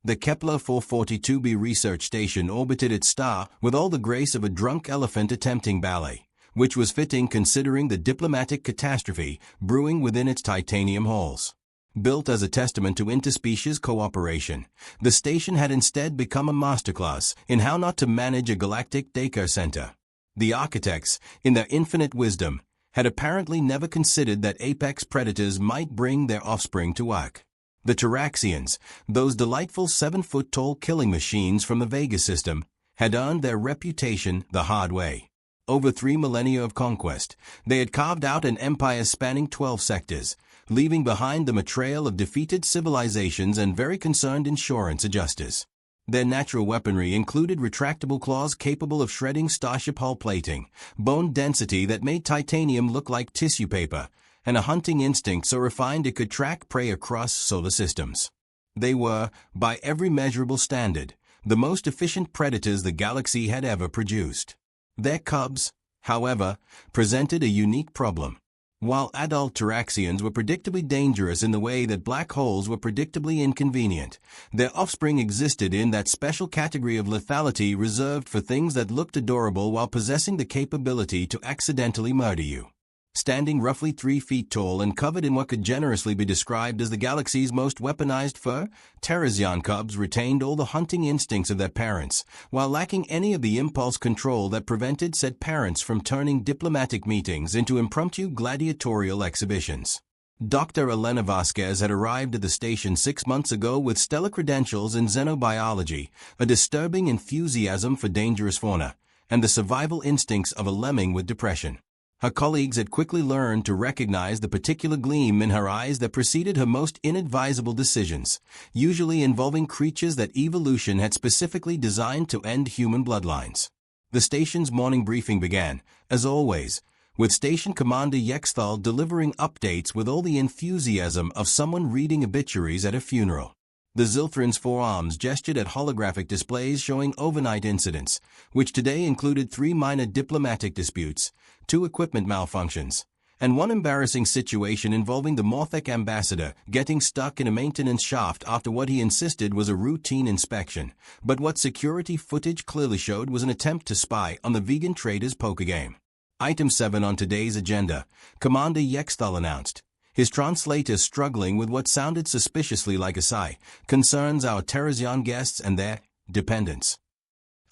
The Kepler 442b research station orbited its star with all the grace of a drunk elephant attempting ballet, which was fitting considering the diplomatic catastrophe brewing within its titanium halls. Built as a testament to interspecies cooperation, the station had instead become a masterclass in how not to manage a galactic daycare center. The architects, in their infinite wisdom, had apparently never considered that apex predators might bring their offspring to work. The Taraxians, those delightful 7-foot-tall killing machines from the Vega system, had earned their reputation the hard way. Over 3 millennia of conquest, they had carved out an empire spanning 12 sectors, leaving behind them a trail of defeated civilizations and very concerned insurance adjusters. Their natural weaponry included retractable claws capable of shredding starship hull plating, bone density that made titanium look like tissue paper, and a hunting instinct so refined it could track prey across solar systems. They were, by every measurable standard, the most efficient predators the galaxy had ever produced. Their cubs, however, presented a unique problem. While adult Taraxians were predictably dangerous in the way that black holes were predictably inconvenient, their offspring existed in that special category of lethality reserved for things that looked adorable while possessing the capability to accidentally murder you. Standing roughly 3 feet tall and covered in what could generously be described as the galaxy's most weaponized fur, Teresian cubs retained all the hunting instincts of their parents, while lacking any of the impulse control that prevented said parents from turning diplomatic meetings into impromptu gladiatorial exhibitions. Dr. Elena Vasquez had arrived at the station 6 months ago with stellar credentials in xenobiology, a disturbing enthusiasm for dangerous fauna, and the survival instincts of a lemming with depression. Her colleagues had quickly learned to recognize the particular gleam in her eyes that preceded her most inadvisable decisions, usually involving creatures that evolution had specifically designed to end human bloodlines. The station's morning briefing began, as always, with Station Commander Yexthal delivering updates with all the enthusiasm of someone reading obituaries at a funeral. The Zilthran's forearms gestured at holographic displays showing overnight incidents, which today included 3 minor diplomatic disputes, 2 equipment malfunctions, and 1 embarrassing situation involving the Morthek ambassador getting stuck in a maintenance shaft after what he insisted was a routine inspection, but what security footage clearly showed was an attempt to spy on the vegan traders' poker game. Item 7 on today's agenda, Commander Yexthal announced. His translator struggling with what sounded suspiciously like a sigh, concerns our Teresian guests and their dependents.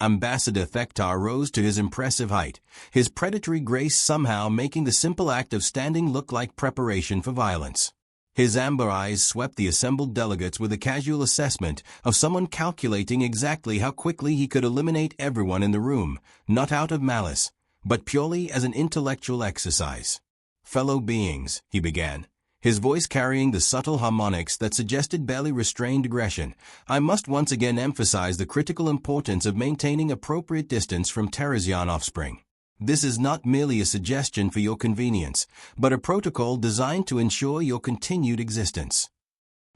Ambassador Thektar rose to his impressive height, his predatory grace somehow making the simple act of standing look like preparation for violence. His amber eyes swept the assembled delegates with a casual assessment of someone calculating exactly how quickly he could eliminate everyone in the room, not out of malice, but purely as an intellectual exercise. Fellow beings, he began, his voice carrying the subtle harmonics that suggested barely restrained aggression, I must once again emphasize the critical importance of maintaining appropriate distance from Teresian offspring. This is not merely a suggestion for your convenience, but a protocol designed to ensure your continued existence.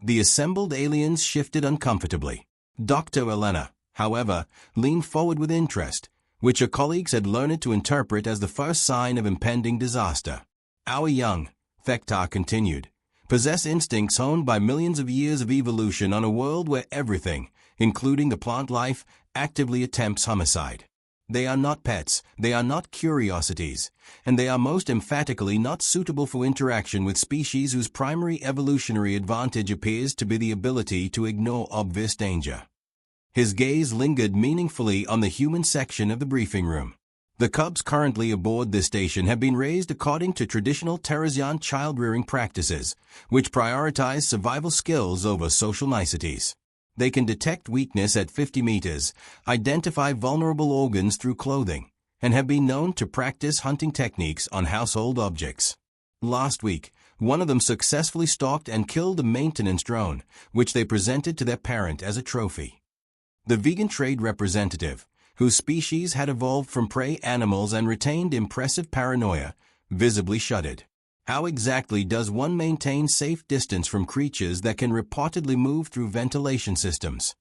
The assembled aliens shifted uncomfortably. Dr. Elena, however, leaned forward with interest, which her colleagues had learned to interpret as the first sign of impending disaster. Our young, Thektar continued, possess instincts honed by millions of years of evolution on a world where everything, including the plant life, actively attempts homicide. They are not pets, they are not curiosities, and they are most emphatically not suitable for interaction with species whose primary evolutionary advantage appears to be the ability to ignore obvious danger. His gaze lingered meaningfully on the human section of the briefing room. The cubs currently aboard this station have been raised according to traditional Teresian child-rearing practices, which prioritize survival skills over social niceties. They can detect weakness at 50 meters, identify vulnerable organs through clothing, and have been known to practice hunting techniques on household objects. Last week, one of them successfully stalked and killed a maintenance drone, which they presented to their parent as a trophy. The vegan trade representative, whose species had evolved from prey animals and retained impressive paranoia, visibly shuddered. How exactly does one maintain safe distance from creatures that can reportedly move through ventilation systems?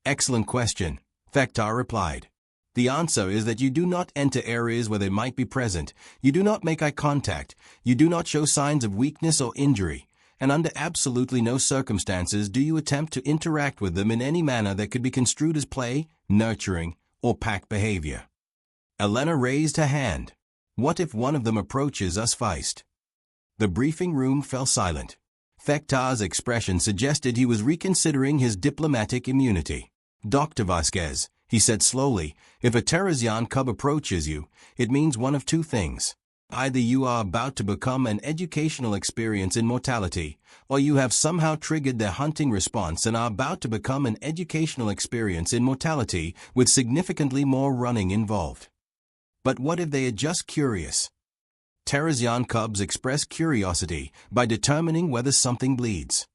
Excellent question, Thektar replied. The answer is that you do not enter areas where they might be present, you do not make eye contact, you do not show signs of weakness or injury, and under absolutely no circumstances do you attempt to interact with them in any manner that could be construed as play, nurturing, or pack behavior. Elena raised her hand. What if one of them approaches us feist? The briefing room fell silent. Fektar's expression suggested he was reconsidering his diplomatic immunity. Dr. Vasquez, he said slowly, if a Teresian cub approaches you, it means one of two things. Either you are about to become an educational experience in mortality, or you have somehow triggered their hunting response and are about to become an educational experience in mortality with significantly more running involved. But what if they are just curious? Teresian cubs express curiosity by determining whether something bleeds.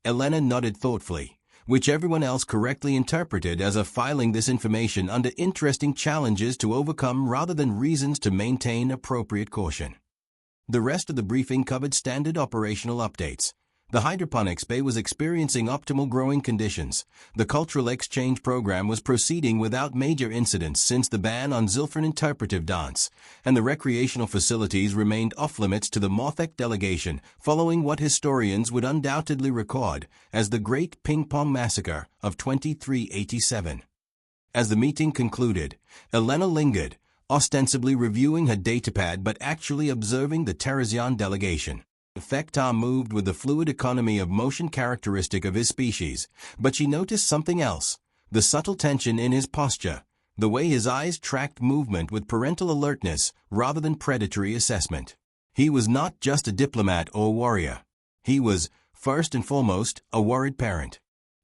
Elena nodded thoughtfully, which everyone else correctly interpreted as a filing this information under interesting challenges to overcome rather than reasons to maintain appropriate caution. The rest of the briefing covered standard operational updates. The hydroponics bay was experiencing optimal growing conditions. The cultural exchange program was proceeding without major incidents since the ban on Zilfran interpretive dance, and the recreational facilities remained off-limits to the Mothek delegation, following what historians would undoubtedly record as the Great Ping Pong Massacre of 2387. As the meeting concluded, Elena lingered, ostensibly reviewing her datapad but actually observing the Teresian delegation. Fektar moved with the fluid economy of motion characteristic of his species, but she noticed something else, the subtle tension in his posture, the way his eyes tracked movement with parental alertness rather than predatory assessment. He was not just a diplomat or warrior. He was, first and foremost, a worried parent.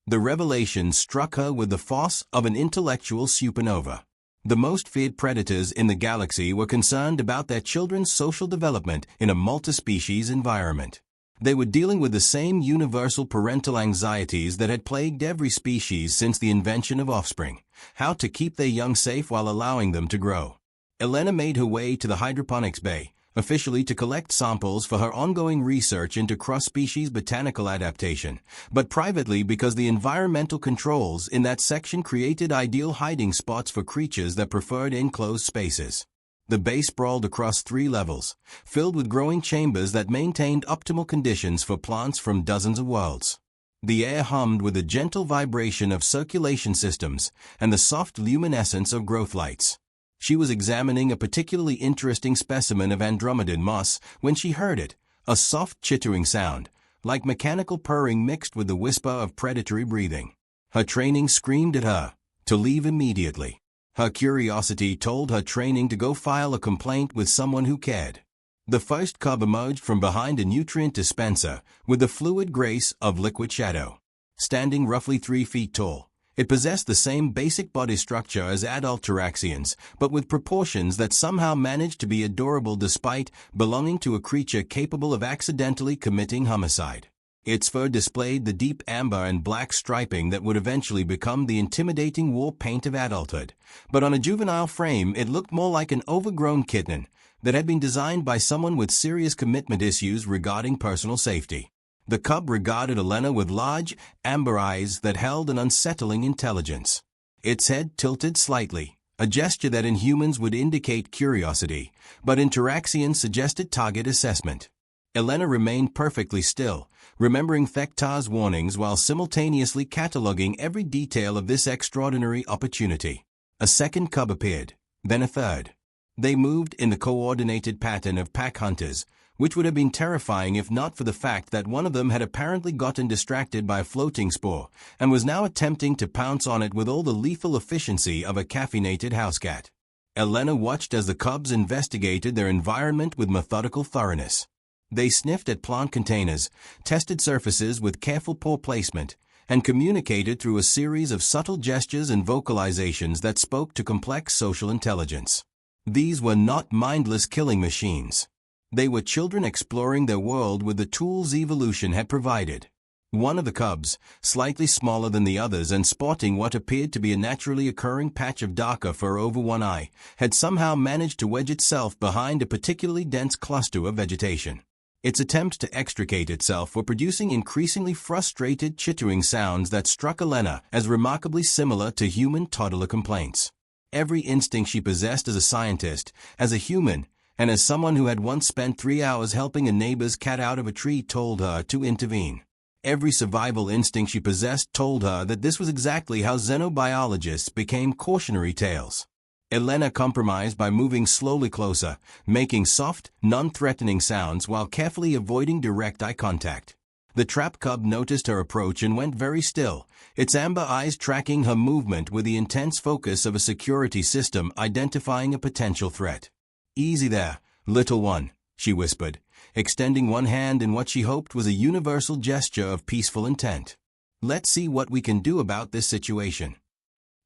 The revelation struck her with the force of an intellectual supernova. The most feared predators in the galaxy were concerned about their children's social development in a multi-species environment. They were dealing with the same universal parental anxieties that had plagued every species since the invention of offspring: how to keep their young safe while allowing them to grow. Elena made her way to the hydroponics bay, officially to collect samples for her ongoing research into cross-species botanical adaptation, but privately because the environmental controls in that section created ideal hiding spots for creatures that preferred enclosed spaces. The bay sprawled across 3 levels, filled with growing chambers that maintained optimal conditions for plants from dozens of worlds. The air hummed with the gentle vibration of circulation systems and the soft luminescence of growth lights. She was examining a particularly interesting specimen of Andromedan moss when she heard it, a soft chittering sound, like mechanical purring mixed with the whisper of predatory breathing. Her training screamed at her to leave immediately. Her curiosity told her training to go file a complaint with someone who cared. The first cub emerged from behind a nutrient dispenser with the fluid grace of liquid shadow. Standing roughly 3 feet tall, it possessed the same basic body structure as adult Taraxians, but with proportions that somehow managed to be adorable despite belonging to a creature capable of accidentally committing homicide. Its fur displayed the deep amber and black striping that would eventually become the intimidating war paint of adulthood, but on a juvenile frame it looked more like an overgrown kitten that had been designed by someone with serious commitment issues regarding personal safety. The cub regarded Elena with large, amber eyes that held an unsettling intelligence. Its head tilted slightly, a gesture that in humans would indicate curiosity, but in Taraxians suggested target assessment. Elena remained perfectly still, remembering Fektar's warnings while simultaneously cataloging every detail of this extraordinary opportunity. A second cub appeared, then a third. They moved in the coordinated pattern of pack hunters, which would have been terrifying if not for the fact that one of them had apparently gotten distracted by a floating spore and was now attempting to pounce on it with all the lethal efficiency of a caffeinated housecat. Elena watched as the cubs investigated their environment with methodical thoroughness. They sniffed at plant containers, tested surfaces with careful paw placement, and communicated through a series of subtle gestures and vocalizations that spoke to complex social intelligence. These were not mindless killing machines. They were children exploring their world with the tools evolution had provided. One of the cubs, slightly smaller than the others and sporting what appeared to be a naturally occurring patch of darker fur over one eye, had somehow managed to wedge itself behind a particularly dense cluster of vegetation. Its attempts to extricate itself were producing increasingly frustrated chittering sounds that struck Elena as remarkably similar to human toddler complaints. Every instinct she possessed as a scientist, as a human, and as someone who had once spent 3 hours helping a neighbor's cat out of a tree told her to intervene. Every survival instinct she possessed told her that this was exactly how xenobiologists became cautionary tales. Elena compromised by moving slowly closer, making soft, non-threatening sounds while carefully avoiding direct eye contact. The trap cub noticed her approach and went very still, its amber eyes tracking her movement with the intense focus of a security system identifying a potential threat. "Easy there, little one," she whispered, extending one hand in what she hoped was a universal gesture of peaceful intent. "Let's see what we can do about this situation."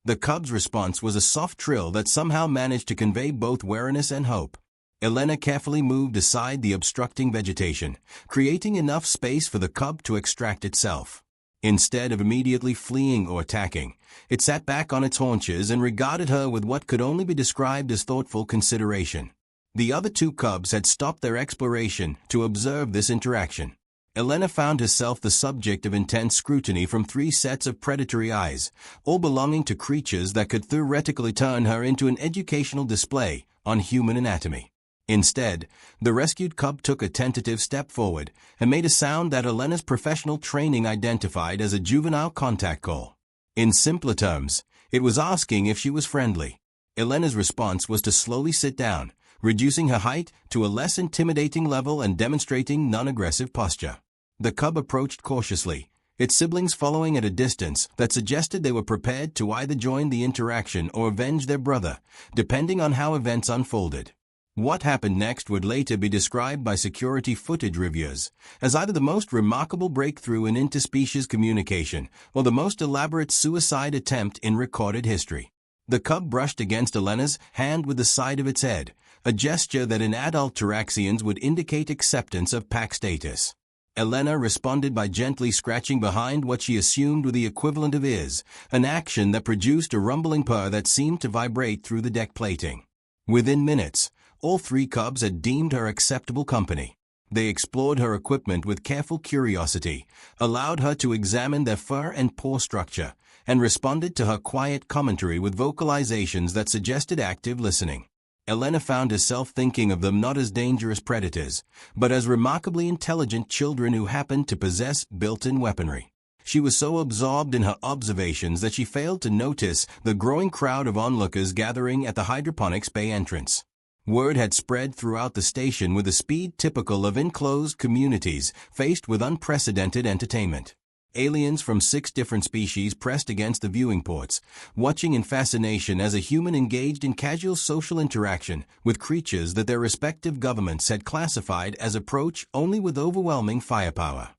The cub's response was a soft trill that somehow managed to convey both wariness and hope. Elena carefully moved aside the obstructing vegetation, creating enough space for the cub to extract itself. Instead of immediately fleeing or attacking, it sat back on its haunches and regarded her with what could only be described as thoughtful consideration. The other two cubs had stopped their exploration to observe this interaction. Elena found herself the subject of intense scrutiny from 3 sets of predatory eyes, all belonging to creatures that could theoretically turn her into an educational display on human anatomy. Instead, the rescued cub took a tentative step forward and made a sound that Elena's professional training identified as a juvenile contact call. In simpler terms, it was asking if she was friendly. Elena's response was to slowly sit down, reducing her height to a less intimidating level and demonstrating non-aggressive posture. The cub approached cautiously, its siblings following at a distance that suggested they were prepared to either join the interaction or avenge their brother, depending on how events unfolded. What happened next would later be described by security footage reviewers as either the most remarkable breakthrough in interspecies communication or the most elaborate suicide attempt in recorded history. The cub brushed against Elena's hand with the side of its head, a gesture that in adult Taraxians would indicate acceptance of pack status. Elena responded by gently scratching behind what she assumed were the equivalent of ears, an action that produced a rumbling purr that seemed to vibrate through the deck plating. Within minutes, all 3 cubs had deemed her acceptable company. They explored her equipment with careful curiosity, allowed her to examine their fur and paw structure, and responded to her quiet commentary with vocalizations that suggested active listening. Elena found herself thinking of them not as dangerous predators, but as remarkably intelligent children who happened to possess built-in weaponry. She was so absorbed in her observations that she failed to notice the growing crowd of onlookers gathering at the hydroponics bay entrance. Word had spread throughout the station with a speed typical of enclosed communities faced with unprecedented entertainment. Aliens from 6 different species pressed against the viewing ports, watching in fascination as a human engaged in casual social interaction with creatures that their respective governments had classified as approach only with overwhelming firepower.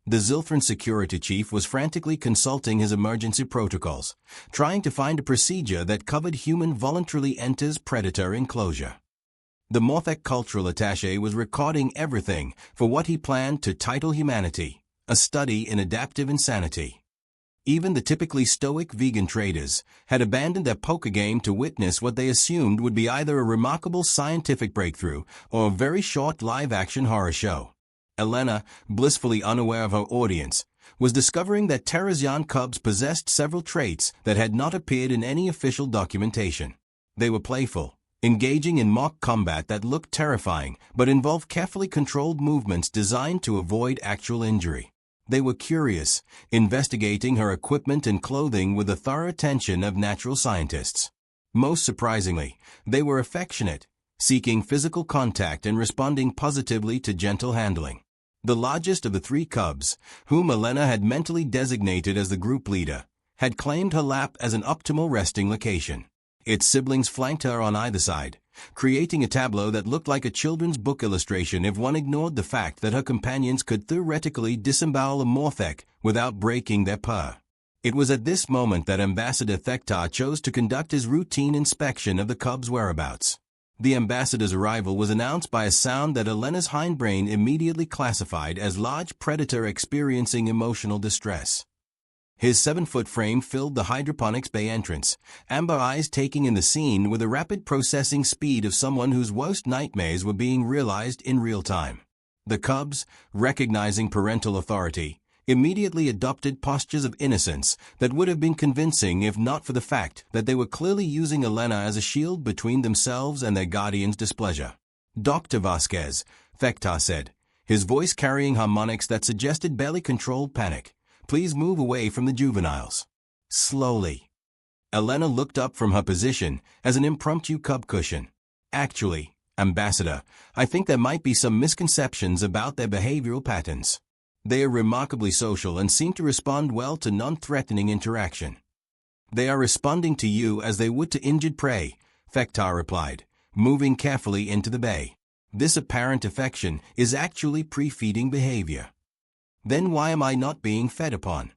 The Zilthran security chief was frantically consulting his emergency protocols, trying to find a procedure that covered human voluntarily enters predator enclosure. The Morthek cultural attaché was recording everything for what he planned to title Humanity, a study in adaptive insanity. Even the typically stoic vegan traders had abandoned their poker game to witness what they assumed would be either a remarkable scientific breakthrough or a very short live-action horror show. Elena, blissfully unaware of her audience, was discovering that Terrazian cubs possessed several traits that had not appeared in any official documentation. They were playful, engaging in mock combat that looked terrifying but involved carefully controlled movements designed to avoid actual injury. They were curious, investigating her equipment and clothing with the thorough attention of natural scientists. Most surprisingly, they were affectionate, seeking physical contact and responding positively to gentle handling. The largest of the 3 cubs, whom Elena had mentally designated as the group leader, had claimed her lap as an optimal resting location. Its siblings flanked her on either side, creating a tableau that looked like a children's book illustration if one ignored the fact that her companions could theoretically disembowel a Morthek without breaking their purr. It was at this moment that Ambassador Thektar chose to conduct his routine inspection of the cub's whereabouts. The ambassador's arrival was announced by a sound that Elena's hindbrain immediately classified as large predator experiencing emotional distress. His 7-foot frame filled the hydroponics bay entrance, amber eyes taking in the scene with the rapid processing speed of someone whose worst nightmares were being realized in real time. The cubs, recognizing parental authority, immediately adopted postures of innocence that would have been convincing if not for the fact that they were clearly using Elena as a shield between themselves and their guardian's displeasure. Dr. Vasquez, Fekta said, his voice carrying harmonics that suggested belly-controlled panic. Please move away from the juveniles. Slowly. Elena looked up from her position as an impromptu cub cushion. Actually, Ambassador, I think there might be some misconceptions about their behavioral patterns. They are remarkably social and seem to respond well to non-threatening interaction. They are responding to you as they would to injured prey, Fekta replied, moving carefully into the bay. This apparent affection is actually pre-feeding behavior. Then why am I not being fed upon?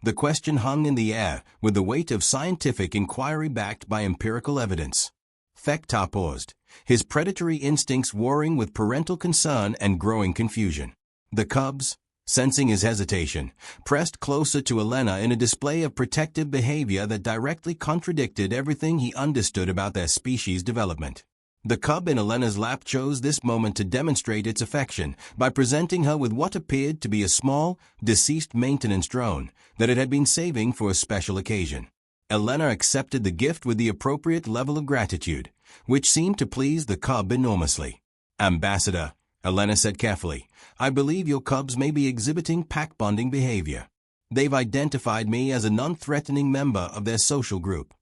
The question hung in the air with the weight of scientific inquiry backed by empirical evidence. Fekta paused, his predatory instincts warring with parental concern and growing confusion. The cubs, sensing his hesitation, pressed closer to Elena in a display of protective behavior that directly contradicted everything he understood about their species' development. The cub in Elena's lap chose this moment to demonstrate its affection by presenting her with what appeared to be a small, deceased maintenance drone that it had been saving for a special occasion. Elena accepted the gift with the appropriate level of gratitude, which seemed to please the cub enormously. Ambassador, Elena said carefully, I believe your cubs may be exhibiting pack-bonding behavior. They've identified me as a non-threatening member of their social group.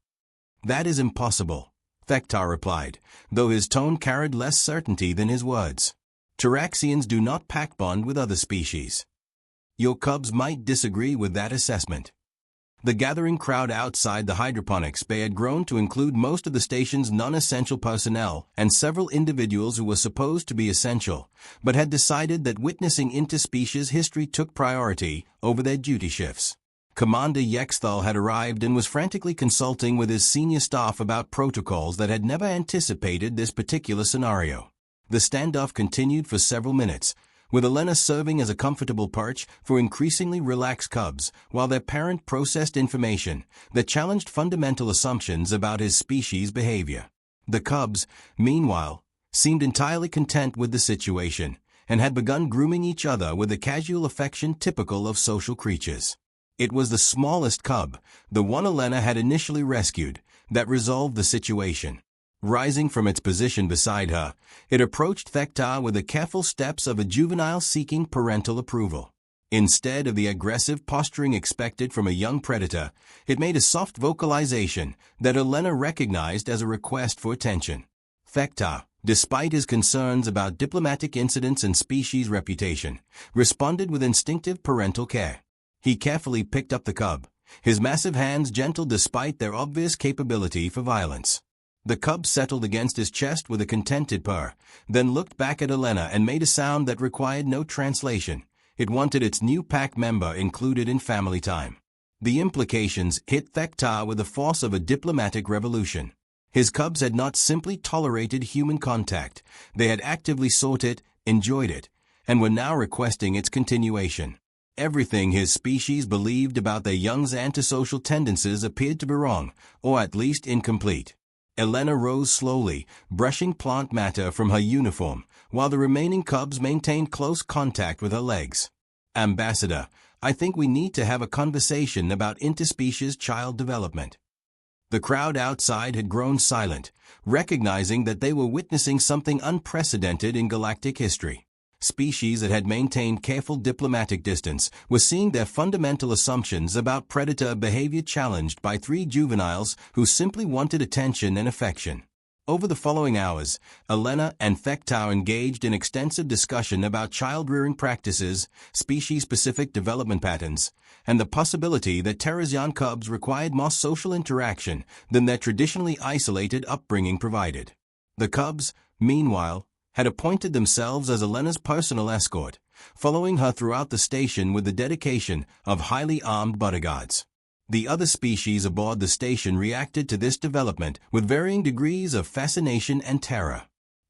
That is impossible, Fekta replied, though his tone carried less certainty than his words. Taraxians do not pack bond with other species. Your cubs might disagree with that assessment. The gathering crowd outside the hydroponics bay had grown to include most of the station's non-essential personnel and several individuals who were supposed to be essential, but had decided that witnessing interspecies history took priority over their duty shifts. Commander Yexthal had arrived and was frantically consulting with his senior staff about protocols that had never anticipated this particular scenario. The standoff continued for several minutes, with Elena serving as a comfortable perch for increasingly relaxed cubs while their parent processed information that challenged fundamental assumptions about his species' behavior. The cubs, meanwhile, seemed entirely content with the situation and had begun grooming each other with the casual affection typical of social creatures. It was the smallest cub, the one Elena had initially rescued, that resolved the situation. Rising from its position beside her, it approached Fekta with the careful steps of a juvenile seeking parental approval. Instead of the aggressive posturing expected from a young predator, it made a soft vocalization that Elena recognized as a request for attention. Fekta, despite his concerns about diplomatic incidents and species reputation, responded with instinctive parental care. He carefully picked up the cub, his massive hands gentle despite their obvious capability for violence. The cub settled against his chest with a contented purr, then looked back at Elena and made a sound that required no translation. It wanted its new pack member included in family time. The implications hit Fekta with the force of a diplomatic revolution. His cubs had not simply tolerated human contact, they had actively sought it, enjoyed it, and were now requesting its continuation. Everything his species believed about their young's antisocial tendencies appeared to be wrong, or at least incomplete. Elena rose slowly, brushing plant matter from her uniform, while the remaining cubs maintained close contact with her legs. Ambassador, I think we need to have a conversation about interspecies child development. The crowd outside had grown silent, recognizing that they were witnessing something unprecedented in galactic history. Species that had maintained careful diplomatic distance were seeing their fundamental assumptions about predator behavior challenged by three juveniles who simply wanted attention and affection. Over the following hours, Elena and Fekta engaged in extensive discussion about child-rearing practices, species-specific development patterns, and the possibility that Teresian cubs required more social interaction than their traditionally isolated upbringing provided. The cubs, meanwhile, had appointed themselves as Elena's personal escort, following her throughout the station with the dedication of highly armed bodyguards. The other species aboard the station reacted to this development with varying degrees of fascination and terror.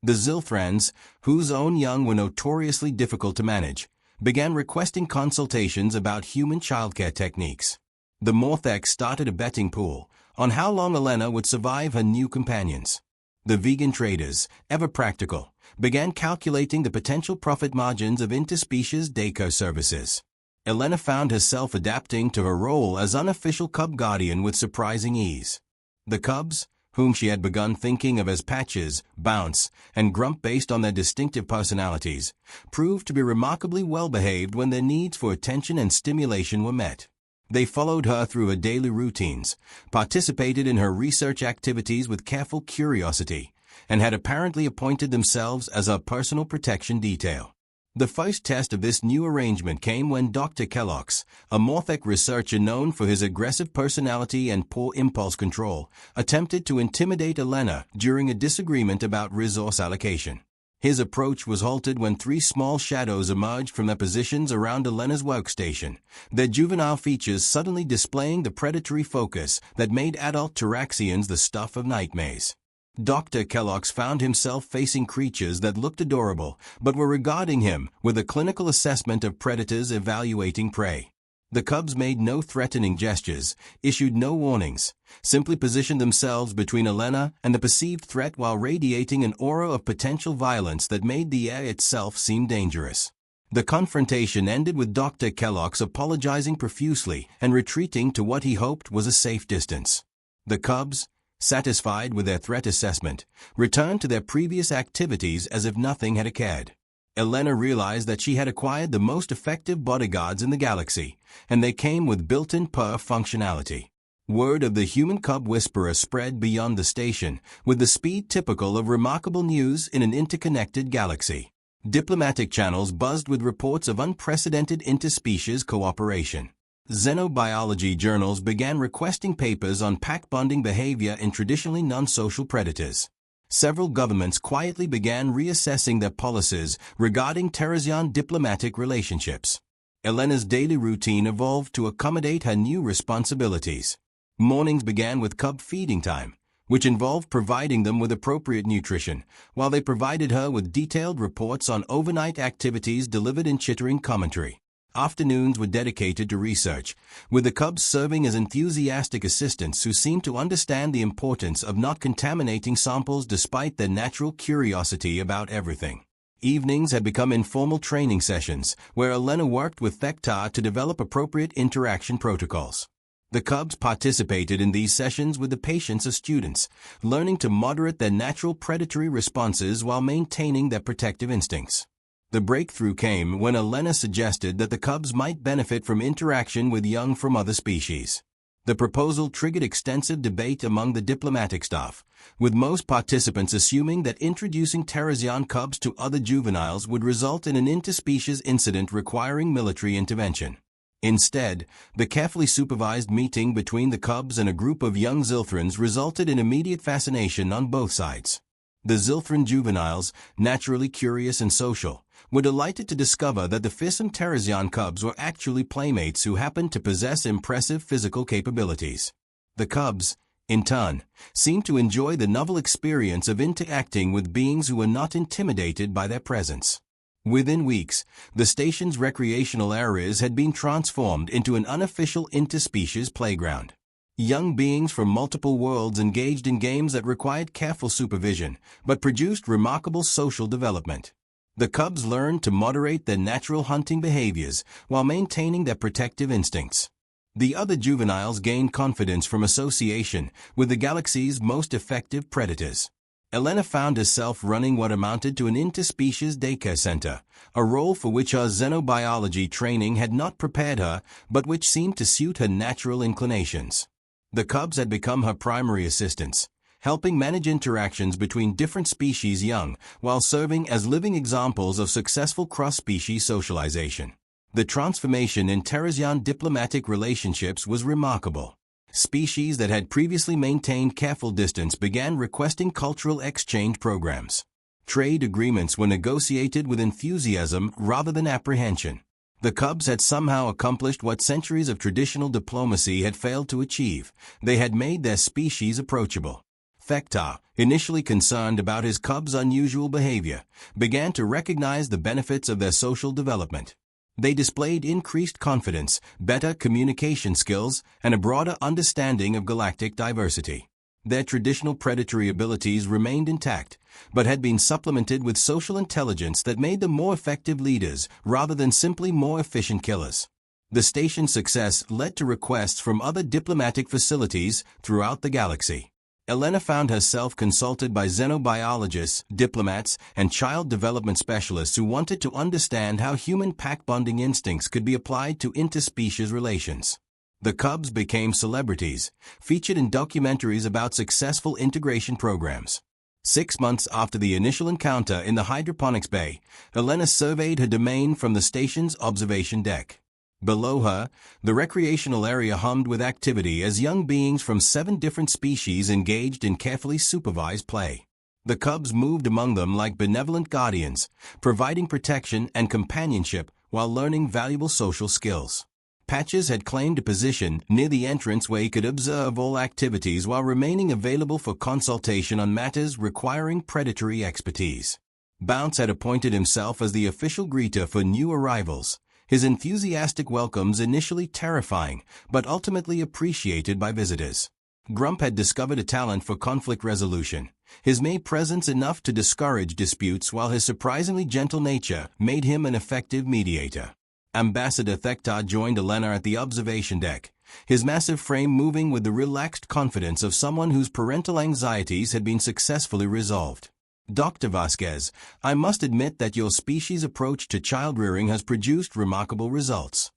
The Zilthrans, whose own young were notoriously difficult to manage, began requesting consultations about human childcare techniques. The Morthex started a betting pool on how long Elena would survive her new companions. The vegan traders, ever practical, began calculating the potential profit margins of interspecies daycare services. Elena found herself adapting to her role as unofficial cub guardian with surprising ease. The cubs, whom she had begun thinking of as Patches, Bounce, and Grump based on their distinctive personalities, proved to be remarkably well-behaved when their needs for attention and stimulation were met. They followed her through her daily routines, participated in her research activities with careful curiosity, and had apparently appointed themselves as her personal protection detail. The first test of this new arrangement came when Dr. Kellogg's, a Morphic researcher known for his aggressive personality and poor impulse control, attempted to intimidate Elena during a disagreement about resource allocation. His approach was halted when three small shadows emerged from their positions around Elena's workstation, their juvenile features suddenly displaying the predatory focus that made adult Taraxians the stuff of nightmares. Dr. Kellogg's found himself facing creatures that looked adorable, but were regarding him with a clinical assessment of predators evaluating prey. The cubs made no threatening gestures, issued no warnings, simply positioned themselves between Elena and the perceived threat while radiating an aura of potential violence that made the air itself seem dangerous. The confrontation ended with Dr. Kellogg's apologizing profusely and retreating to what he hoped was a safe distance. The cubs, satisfied with their threat assessment, returned to their previous activities as if nothing had occurred. Elena realized that she had acquired the most effective bodyguards in the galaxy, and they came with built-in purr functionality. Word of the human cub whisperer spread beyond the station, with the speed typical of remarkable news in an interconnected galaxy. Diplomatic channels buzzed with reports of unprecedented interspecies cooperation. Xenobiology journals began requesting papers on pack-bonding behavior in traditionally non-social predators. Several governments quietly began reassessing their policies regarding Teresian diplomatic relationships. Elena's daily routine evolved to accommodate her new responsibilities. Mornings began with cub feeding time, which involved providing them with appropriate nutrition, while they provided her with detailed reports on overnight activities delivered in chittering commentary. Afternoons were dedicated to research, with the cubs serving as enthusiastic assistants who seemed to understand the importance of not contaminating samples despite their natural curiosity about everything. Evenings had become informal training sessions, where Elena worked with Thektar to develop appropriate interaction protocols. The cubs participated in these sessions with the patience of students, learning to moderate their natural predatory responses while maintaining their protective instincts. The breakthrough came when Elena suggested that the cubs might benefit from interaction with young from other species. The proposal triggered extensive debate among the diplomatic staff, with most participants assuming that introducing Teresian cubs to other juveniles would result in an interspecies incident requiring military intervention. Instead, the carefully supervised meeting between the cubs and a group of young Zilthrans resulted in immediate fascination on both sides. The Zilthran juveniles, naturally curious and social, were delighted to discover that the fearsome Teresian cubs were actually playmates who happened to possess impressive physical capabilities. The cubs, in turn, seemed to enjoy the novel experience of interacting with beings who were not intimidated by their presence. Within weeks, the station's recreational areas had been transformed into an unofficial interspecies playground. Young beings from multiple worlds engaged in games that required careful supervision, but produced remarkable social development. The cubs learned to moderate their natural hunting behaviors while maintaining their protective instincts. The other juveniles gained confidence from association with the galaxy's most effective predators. Elena found herself running what amounted to an interspecies daycare center, a role for which her xenobiology training had not prepared her, but which seemed to suit her natural inclinations. The cubs had become her primary assistants, helping manage interactions between different species young, while serving as living examples of successful cross-species socialization. The transformation in Teresian diplomatic relationships was remarkable. Species that had previously maintained careful distance began requesting cultural exchange programs. Trade agreements were negotiated with enthusiasm rather than apprehension. The cubs had somehow accomplished what centuries of traditional diplomacy had failed to achieve. They had made their species approachable. Thektar, initially concerned about his cubs' unusual behavior, began to recognize the benefits of their social development. They displayed increased confidence, better communication skills, and a broader understanding of galactic diversity. Their traditional predatory abilities remained intact, but had been supplemented with social intelligence that made them more effective leaders rather than simply more efficient killers. The station's success led to requests from other diplomatic facilities throughout the galaxy. Elena found herself consulted by xenobiologists, diplomats, and child development specialists who wanted to understand how human pack-bonding instincts could be applied to interspecies relations. The cubs became celebrities, featured in documentaries about successful integration programs. 6 months after the initial encounter in the hydroponics bay, Elena surveyed her domain from the station's observation deck. Below her, the recreational area hummed with activity as young beings from 7 different species engaged in carefully supervised play. The cubs moved among them like benevolent guardians, providing protection and companionship while learning valuable social skills. Patches had claimed a position near the entrance where he could observe all activities while remaining available for consultation on matters requiring predatory expertise. Bounce had appointed himself as the official greeter for new arrivals, his enthusiastic welcomes initially terrifying, but ultimately appreciated by visitors. Grump had discovered a talent for conflict resolution, his mere presence enough to discourage disputes, while his surprisingly gentle nature made him an effective mediator. Ambassador Thektar joined Elena at the observation deck, his massive frame moving with the relaxed confidence of someone whose parental anxieties had been successfully resolved. Dr. Vasquez, I must admit that your species' approach to child-rearing has produced remarkable results.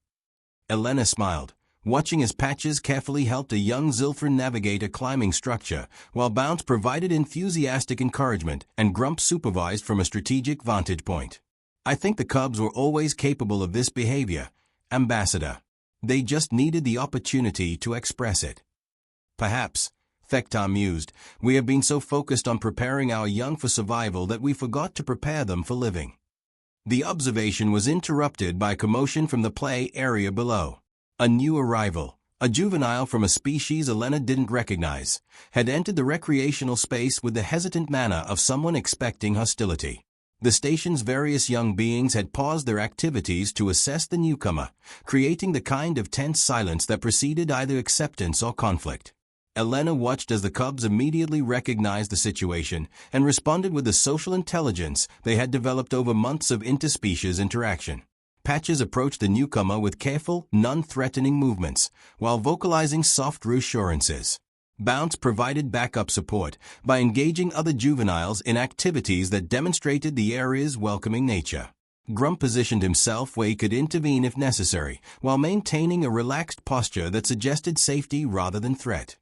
Elena smiled, watching as Patches carefully helped a young Zilfrin navigate a climbing structure, while Bounce provided enthusiastic encouragement and Grump supervised from a strategic vantage point. I think the cubs were always capable of this behavior, Ambassador. They just needed the opportunity to express it. Perhaps, Thektar mused, we have been so focused on preparing our young for survival that we forgot to prepare them for living. The observation was interrupted by commotion from the play area below. A new arrival, a juvenile from a species Elena didn't recognize, had entered the recreational space with the hesitant manner of someone expecting hostility. The station's various young beings had paused their activities to assess the newcomer, creating the kind of tense silence that preceded either acceptance or conflict. Elena watched as the cubs immediately recognized the situation and responded with the social intelligence they had developed over months of interspecies interaction. Patches approached the newcomer with careful, non-threatening movements, while vocalizing soft reassurances. Bounce provided backup support by engaging other juveniles in activities that demonstrated the area's welcoming nature. Grump positioned himself where he could intervene if necessary, while maintaining a relaxed posture that suggested safety rather than threat.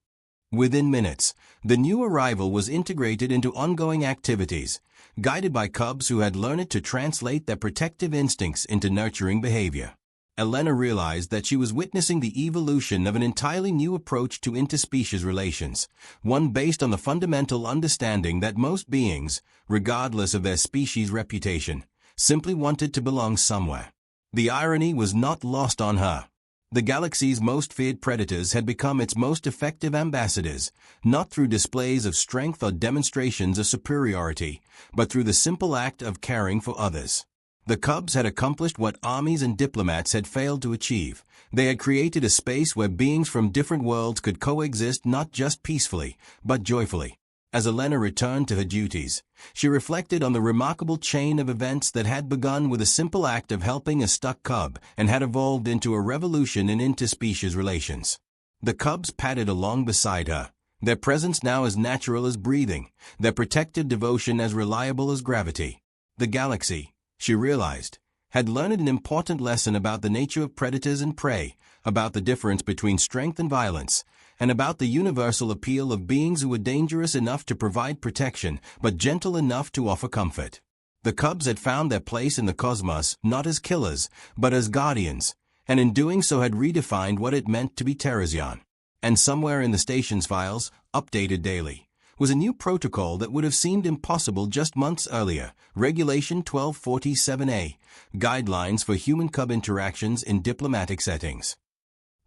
Within minutes, the new arrival was integrated into ongoing activities, guided by cubs who had learned to translate their protective instincts into nurturing behavior. Elena realized that she was witnessing the evolution of an entirely new approach to interspecies relations, one based on the fundamental understanding that most beings, regardless of their species' reputation, simply wanted to belong somewhere. The irony was not lost on her. The galaxy's most feared predators had become its most effective ambassadors, not through displays of strength or demonstrations of superiority, but through the simple act of caring for others. The cubs had accomplished what armies and diplomats had failed to achieve. They had created a space where beings from different worlds could coexist not just peacefully, but joyfully. As Elena returned to her duties, she reflected on the remarkable chain of events that had begun with a simple act of helping a stuck cub and had evolved into a revolution in interspecies relations. The cubs padded along beside her, their presence now as natural as breathing, their protective devotion as reliable as gravity. The galaxy, she realized, had learned an important lesson about the nature of predators and prey, about the difference between strength and violence, and about the universal appeal of beings who were dangerous enough to provide protection, but gentle enough to offer comfort. The cubs had found their place in the cosmos not as killers, but as guardians, and in doing so had redefined what it meant to be Teresian. And somewhere in the station's files, updated daily, was a new protocol that would have seemed impossible just months earlier, Regulation 1247A, Guidelines for Human-Cub Interactions in Diplomatic Settings.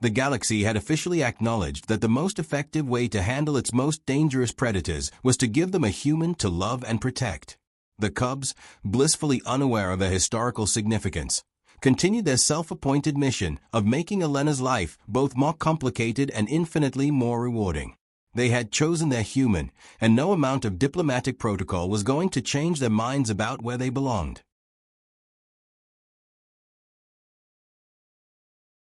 The galaxy had officially acknowledged that the most effective way to handle its most dangerous predators was to give them a human to love and protect. The cubs, blissfully unaware of their historical significance, continued their self-appointed mission of making Elena's life both more complicated and infinitely more rewarding. They had chosen their human, and no amount of diplomatic protocol was going to change their minds about where they belonged.